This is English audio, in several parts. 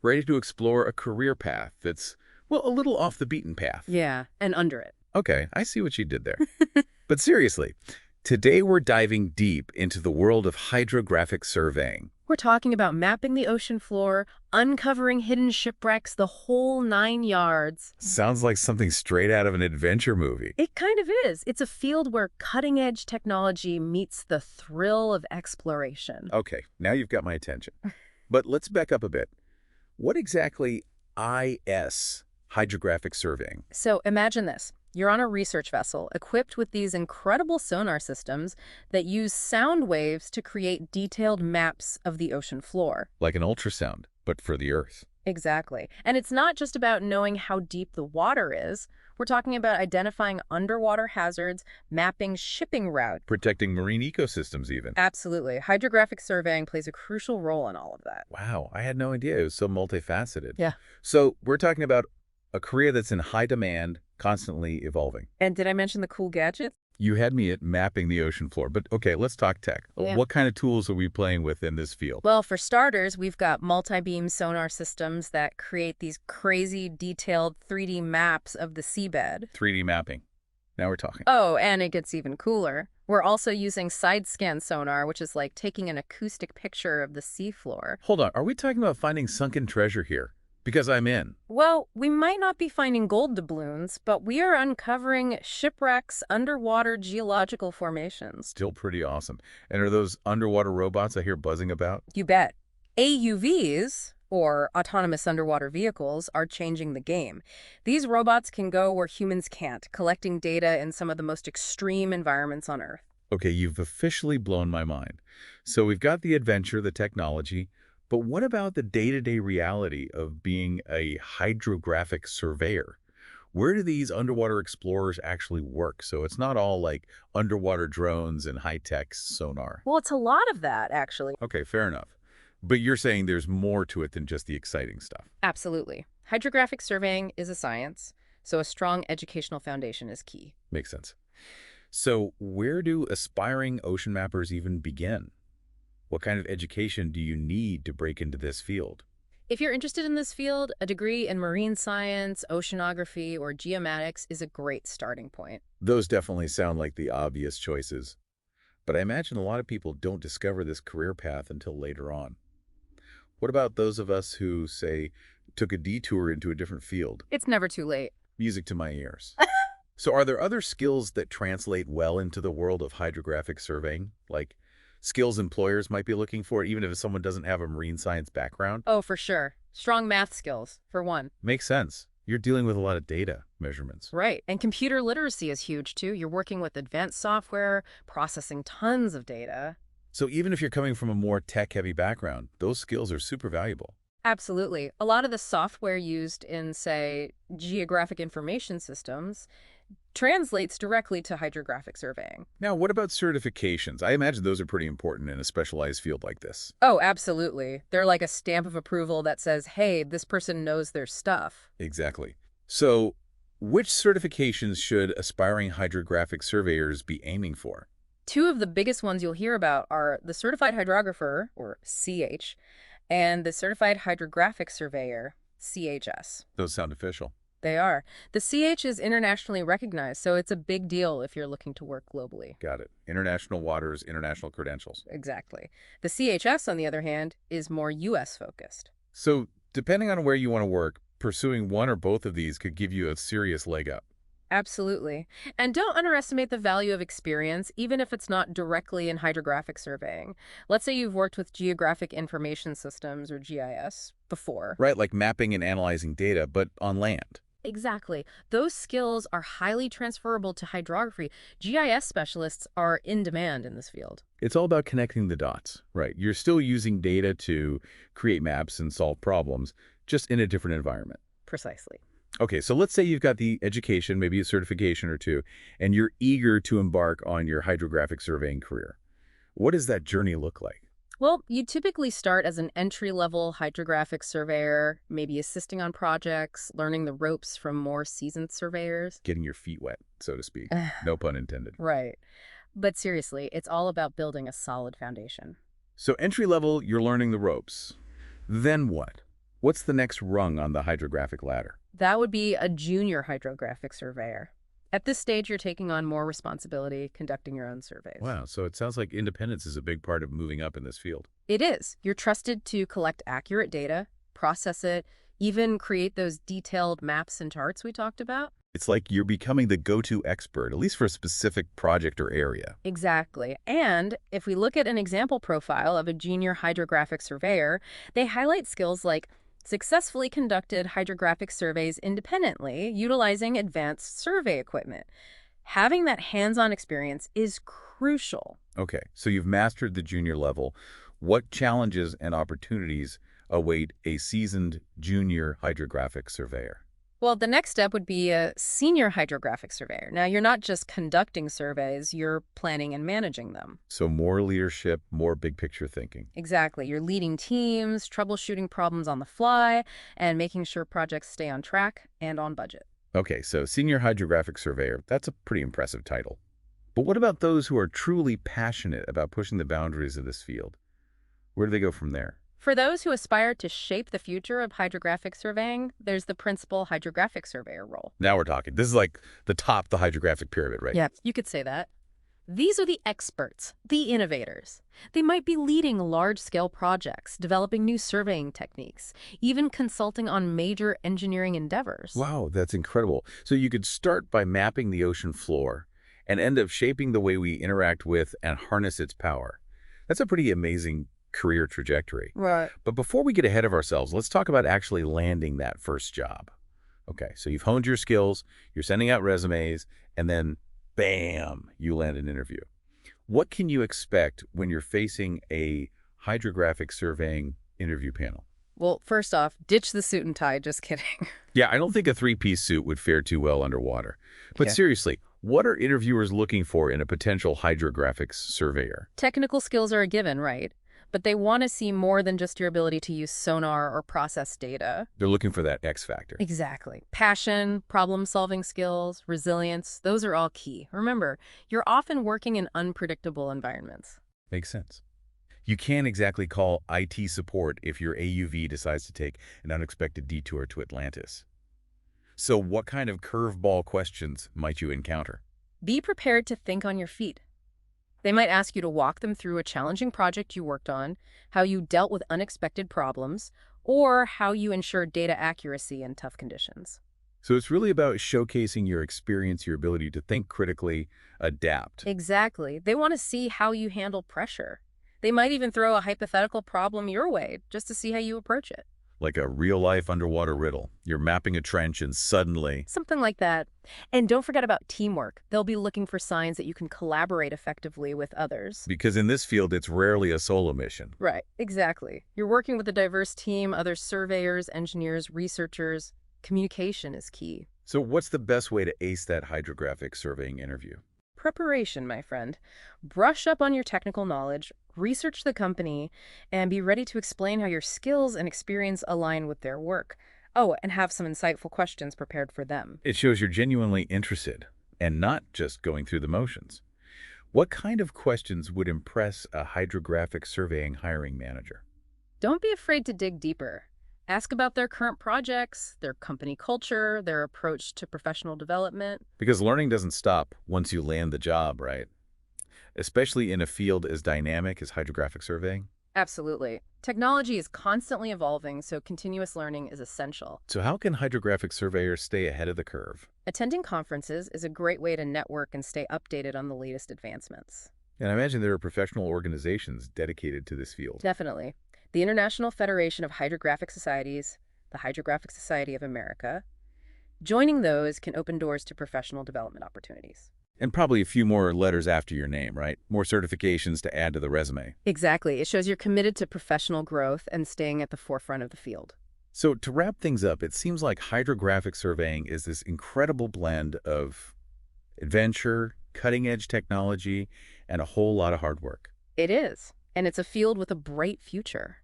ready to explore a career path that's, well, a little off the beaten path. Yeah, and under it. Okay, I see what you did there. But seriously, today we're diving deep into the world of hydrographic surveying. We're talking about mapping the ocean floor, uncovering hidden shipwrecks, the whole 9 yards. Sounds like something straight out of an adventure movie. It kind of is. It's a field where cutting-edge technology meets the thrill of exploration. Okay, now you've got my attention. But let's back up a bit. What exactly is hydrographic surveying? So imagine this. You're on a research vessel equipped with these incredible sonar systems that use sound waves to create detailed maps of the ocean floor. Like an ultrasound, but for the Earth. Exactly. And it's not just about knowing how deep the water is. We're talking about identifying underwater hazards, mapping shipping routes. Protecting marine ecosystems even. Absolutely. Hydrographic surveying plays a crucial role in all of that. Wow, I had no idea it was so multifaceted. Yeah. So we're talking about a career that's in high demand, constantly evolving. And did I mention the cool gadgets? You had me at mapping the ocean floor, but okay, let's talk tech. Yeah. What kind of tools are we playing with in this field? Well, for starters, we've got multi-beam sonar systems that create these crazy detailed 3D maps of the seabed. 3D mapping. Now we're talking. Oh, and it gets even cooler. We're also using side-scan sonar, which is like taking an acoustic picture of the seafloor. Hold on, are we talking about finding sunken treasure here? Because I'm in. Well, we might not be finding gold doubloons, but we are uncovering shipwrecks, underwater geological formations. Still pretty awesome. And are those underwater robots I hear buzzing about? You bet. AUVs, or autonomous underwater vehicles, are changing the game. These robots can go where humans can't, collecting data in some of the most extreme environments on Earth. Okay, you've officially blown my mind. So we've got the adventure, the technology, but what about the day-to-day reality of being a hydrographic surveyor? Where do these underwater explorers actually work? So it's not all like underwater drones and high-tech sonar. Well, it's a lot of that, actually. Okay, fair enough. But you're saying there's more to it than just the exciting stuff. Absolutely. Hydrographic surveying is a science, so a strong educational foundation is key. Makes sense. So where do aspiring ocean mappers even begin? What kind of education do you need to break into this field? If you're interested in this field, a degree in marine science, oceanography, or geomatics is a great starting point. Those definitely sound like the obvious choices. But I imagine a lot of people don't discover this career path until later on. What about those of us who, say, took a detour into a different field? It's never too late. Music to my ears. So are there other skills that translate well into the world of hydrographic surveying? Like skills employers might be looking for, even if someone doesn't have a marine science background? Oh, for sure. Strong math skills, for one. Makes sense. You're dealing with a lot of data measurements. Right. And computer literacy is huge, too. You're working with advanced software, processing tons of data. So even if you're coming from a more tech-heavy background, those skills are super valuable. Absolutely. A lot of the software used in, say, geographic information systems translates directly to hydrographic surveying. Now, what about certifications? I imagine those are pretty important in a specialized field like this. Oh, absolutely. They're like a stamp of approval that says, hey, this person knows their stuff. Exactly. So, which certifications should aspiring hydrographic surveyors be aiming for? Two of the biggest ones you'll hear about are the Certified Hydrographer, or CH, and the Certified Hydrographic Surveyor, CHS. Those sound official. They are. The CH is internationally recognized, so it's a big deal if you're looking to work globally. Got it. International waters, international credentials. Exactly. The CHS, on the other hand, is more U.S. focused. So, depending on where you want to work, pursuing one or both of these could give you a serious leg up. Absolutely. And don't underestimate the value of experience, even if it's not directly in hydrographic surveying. Let's say you've worked with geographic information systems, or GIS, before. Right, like mapping and analyzing data, but on land. Exactly. Those skills are highly transferable to hydrography. GIS specialists are in demand in this field. It's all about connecting the dots, right? You're still using data to create maps and solve problems, just in a different environment. Precisely. Okay, so let's say you've got the education, maybe a certification or two, and you're eager to embark on your hydrographic surveying career. What does that journey look like? Well, you typically start as an entry-level hydrographic surveyor, maybe assisting on projects, learning the ropes from more seasoned surveyors. Getting your feet wet, so to speak. No pun intended. Right. But seriously, it's all about building a solid foundation. So entry level, you're learning the ropes. Then what? What's the next rung on the hydrographic ladder? That would be a junior hydrographic surveyor. At this stage, you're taking on more responsibility, conducting your own surveys. Wow, so it sounds like independence is a big part of moving up in this field. It is. You're trusted to collect accurate data, process it, even create those detailed maps and charts we talked about. It's like you're becoming the go-to expert, at least for a specific project or area. Exactly. And if we look at an example profile of a junior hydrographic surveyor, they highlight skills like successfully conducted hydrographic surveys independently, utilizing advanced survey equipment. Having that hands-on experience is crucial. Okay, so you've mastered the junior level. What challenges and opportunities await a seasoned junior hydrographic surveyor? Well, the next step would be a senior hydrographic surveyor. Now, you're not just conducting surveys, you're planning and managing them. So more leadership, more big picture thinking. Exactly. You're leading teams, troubleshooting problems on the fly, and making sure projects stay on track and on budget. Okay, so senior hydrographic surveyor, that's a pretty impressive title. But what about those who are truly passionate about pushing the boundaries of this field? Where do they go from there? For those who aspire to shape the future of hydrographic surveying, there's the principal hydrographic surveyor role. Now we're talking. This is like the top of the hydrographic pyramid, right? Yeah, you could say that. These are the experts, the innovators. They might be leading large-scale projects, developing new surveying techniques, even consulting on major engineering endeavors. Wow, that's incredible. So you could start by mapping the ocean floor and end up shaping the way we interact with and harness its power. That's a pretty amazing career trajectory. Right. But before we get ahead of ourselves, let's talk about actually landing that first job. Okay, so you've honed your skills, you're sending out resumes, and then bam, you land an interview. What can you expect when you're facing a hydrographic surveying interview panel? Well, first off, ditch the suit and tie, just kidding. Yeah, I don't think a three-piece suit would fare too well underwater. But Yeah. seriously, what are interviewers looking for in a potential hydrographic surveyor? Technical skills are a given, right? But they want to see more than just your ability to use sonar or process data. They're looking for that X factor. Exactly. Passion, problem-solving skills, resilience, those are all key. Remember, you're often working in unpredictable environments. Makes sense. You can't exactly call IT support if your AUV decides to take an unexpected detour to Atlantis. So what kind of curveball questions might you encounter? Be prepared to think on your feet. They might ask you to walk them through a challenging project you worked on, how you dealt with unexpected problems, or how you ensured data accuracy in tough conditions. So it's really about showcasing your experience, your ability to think critically, adapt. Exactly. They want to see how you handle pressure. They might even throw a hypothetical problem your way just to see how you approach it. Like a real-life underwater riddle. You're mapping a trench and suddenly... Something like that. And don't forget about teamwork. They'll be looking for signs that you can collaborate effectively with others. Because in this field, it's rarely a solo mission. Right, exactly. You're working with a diverse team, other surveyors, engineers, researchers. Communication is key. So what's the best way to ace that hydrographic surveying interview? Preparation, my friend. Brush up on your technical knowledge, research the company, and be ready to explain how your skills and experience align with their work. Oh, and have some insightful questions prepared for them. It shows you're genuinely interested and not just going through the motions. What kind of questions would impress a hydrographic surveying hiring manager? Don't be afraid to dig deeper. Ask about their current projects, their company culture, their approach to professional development. Because learning doesn't stop once you land the job, right? Especially in a field as dynamic as hydrographic surveying. Absolutely. Technology is constantly evolving, so continuous learning is essential. So how can hydrographic surveyors stay ahead of the curve? Attending conferences is a great way to network and stay updated on the latest advancements. And I imagine there are professional organizations dedicated to this field. Definitely. The International Federation of Hydrographic Societies, the Hydrographic Society of America. Joining those can open doors to professional development opportunities. And probably a few more letters after your name, right? More certifications to add to the resume. Exactly. It shows you're committed to professional growth and staying at the forefront of the field. So to wrap things up, it seems like hydrographic surveying is this incredible blend of adventure, cutting-edge technology, and a whole lot of hard work. It is. And it's a field with a bright future.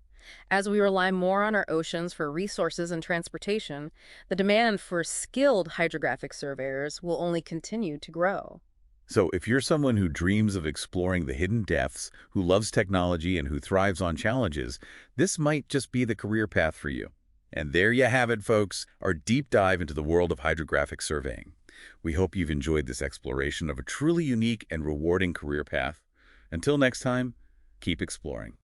As we rely more on our oceans for resources and transportation, the demand for skilled hydrographic surveyors will only continue to grow. So if you're someone who dreams of exploring the hidden depths, who loves technology, and who thrives on challenges, this might just be the career path for you. And there you have it, folks, our deep dive into the world of hydrographic surveying. We hope you've enjoyed this exploration of a truly unique and rewarding career path. Until next time, keep exploring.